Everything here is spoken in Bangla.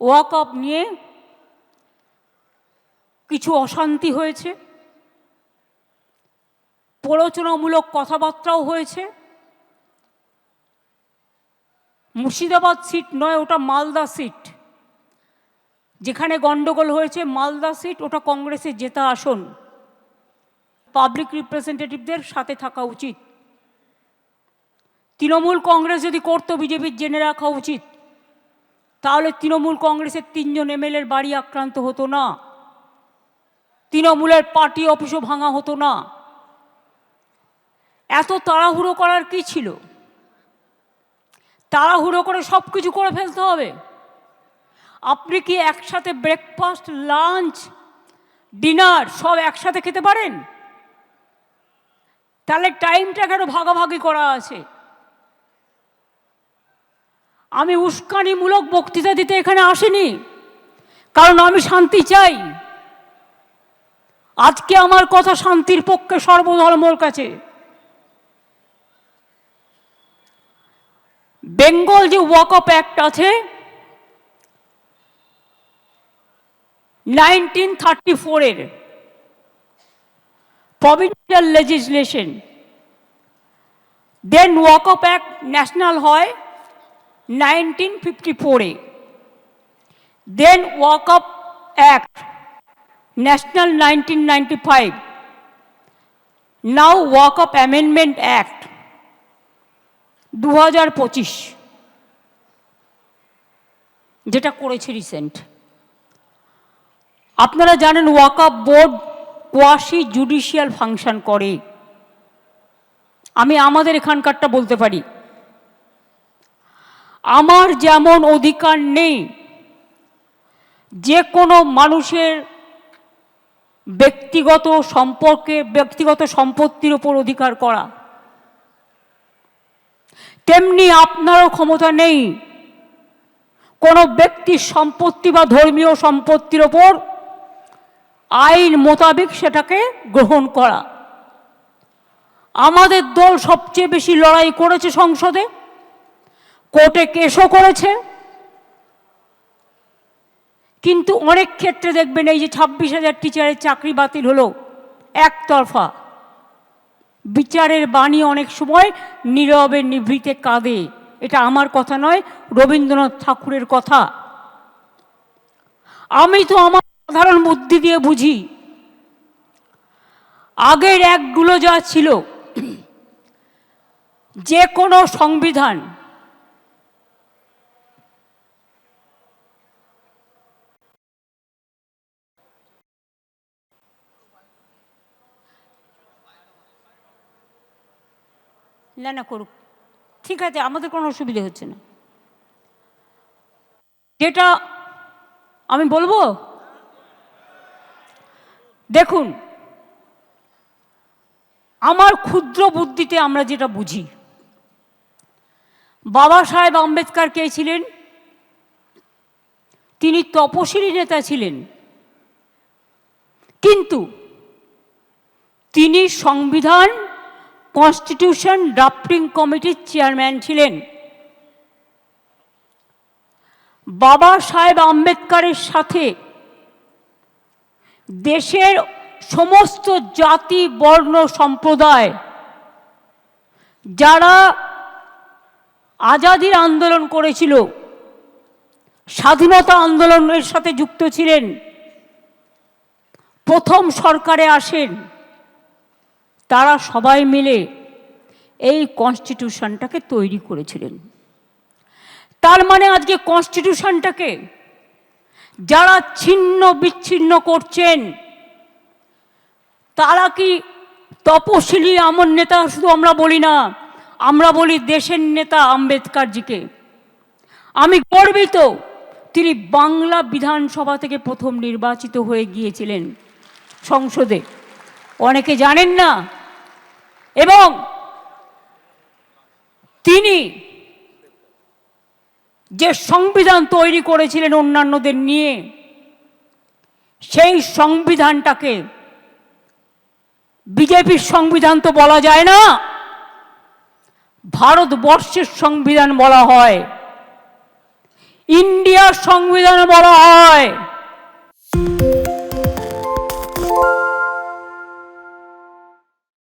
ওয়াকআপ নিয়ে কিছু অশান্তি হয়েছে, প্ররোচনামূলক কথাবার্তাও হয়েছে। মুর্শিদাবাদ সিট নয়, ওটা মালদা সিট। যেখানে গন্ডগোল হয়েছে মালদা সিট, ওটা কংগ্রেসের জেতা আসন। পাবলিক রিপ্রেজেন্টেটিভদের সাথে থাকা উচিত। তৃণমূল কংগ্রেস যদি করতো, বিজেপির জেনে রাখা উচিত, তাহলে তৃণমূল কংগ্রেসের 3 জন এমএলএর বাড়ি আক্রান্ত হতো না, তৃণমূলের পার্টি অফিসও ভাঙা হতো না। এত তাড়াহুড়ো করার কি ছিল? তাড়াহুড়ো করে সব কিছু করে ফেলতে হবে? আপনি কি একসাথে ব্রেকফাস্ট, লাঞ্চ, ডিনার সব একসাথে খেতে পারেন? তাহলে টাইমটা কেন ভাগাভাগি করা আছে? আমি উস্কানিমূলক বক্তৃতা দিতে এখানে আসিনি, কারণ আমি শান্তি চাই। আজকে আমার কথা শান্তির পক্ষে সর্বধর্মর কাছে। বেঙ্গল যে ওয়াকআপ অ্যাক্ট আছে 1934-এর প্রভিন্সিয়াল লেজিসলেশন, দেন ওয়াকআপ অ্যাক্ট ন্যাশনাল হয় 1954-এ, দেন ওয়াকআপ অ্যাক্ট ন্যাশনাল 1995, নাও ওয়াকআপ অ্যামেন্ডমেন্ট অ্যাক্ট 2025, যেটা করেছে রিসেন্ট। আপনারা জানেন ওয়াকআপ বোর্ড কোয়াসি জুডিশিয়াল ফাংশন করে। আমি আমাদের এখানকারটা বলতে পারি। আমার যেমন অধিকার নেই যে কোনো মানুষের ব্যক্তিগত সম্পত্তির উপর অধিকার করা, তেমনি আপনারও ক্ষমতা নেই কোনো ব্যক্তির সম্পত্তি বা ধর্মীয় সম্পত্তির ওপর আইন মোতাবেক সেটাকে গ্রহণ করা। আমাদের দল সবচেয়ে বেশি লড়াই করেছে সংসদে, কোর্টে কেসও করেছে, কিন্তু অনেক ক্ষেত্রে দেখবেন এই যে 26,000 টিচারের চাকরি বাতিল হলো, একতরফা বিচারের বাণী অনেক সময় নীরবে নিভৃতে কাঁদে। এটা আমার কথা নয়, রবীন্দ্রনাথ ঠাকুরের কথা। আমি তো আমার সাধারণ বুদ্ধি দিয়ে বুঝি। আগের অ্যাক্টগুলো যা ছিল, যে কোনো সংবিধান না করুক, ঠিক আছে, আমাদের কোনো অসুবিধা হচ্ছে না। যেটা আমি বলবো, দেখুন, আমার ক্ষুদ্র বুদ্ধিতে আমরা যেটা বুঝি, বাবা সাহেব আম্বেদকর কে ছিলেন? তিনি তপশিলি নেতা ছিলেন, কিন্তু তিনি সংবিধান কনস্টিটিউশন ড্রাফটিং কমিটির চেয়ারম্যান ছিলেন। বাবা সাহেব আম্বেদকরের সাথে দেশের সমস্ত জাতি, বর্ণ, সম্প্রদায় যারা আজাদির আন্দোলন করেছিল, স্বাধীনতা আন্দোলনের সাথে যুক্ত ছিলেন, প্রথম সরকারে আসেন, তারা সবাই মিলে এই কনস্টিটিউশনটাকে তৈরি করেছিলেন। তার মানে আজকে কনস্টিটিউশনটাকে যারা ছিন্ন বিচ্ছিন্ন করছেন, তারা কি তপশিলি আমর নেতা? শুধু আমরা বলি না, আমরা বলি দেশের নেতা আম্বেদকরজিকে। আমি গর্বিত, তিনি বাংলা বিধানসভা থেকে প্রথম নির্বাচিত হয়ে গিয়েছিলেন সংসদে, অনেকে জানেন না। এবং তিনি যে সংবিধান তৈরি করেছিলেন অন্যান্যদের নিয়ে, সেই সংবিধানটাকে বিজেপির সংবিধান তো বলা যায় না, ভারতবর্ষের সংবিধান বলা হয়। ইন্ডিয়ার সংবিধানে বলা হয়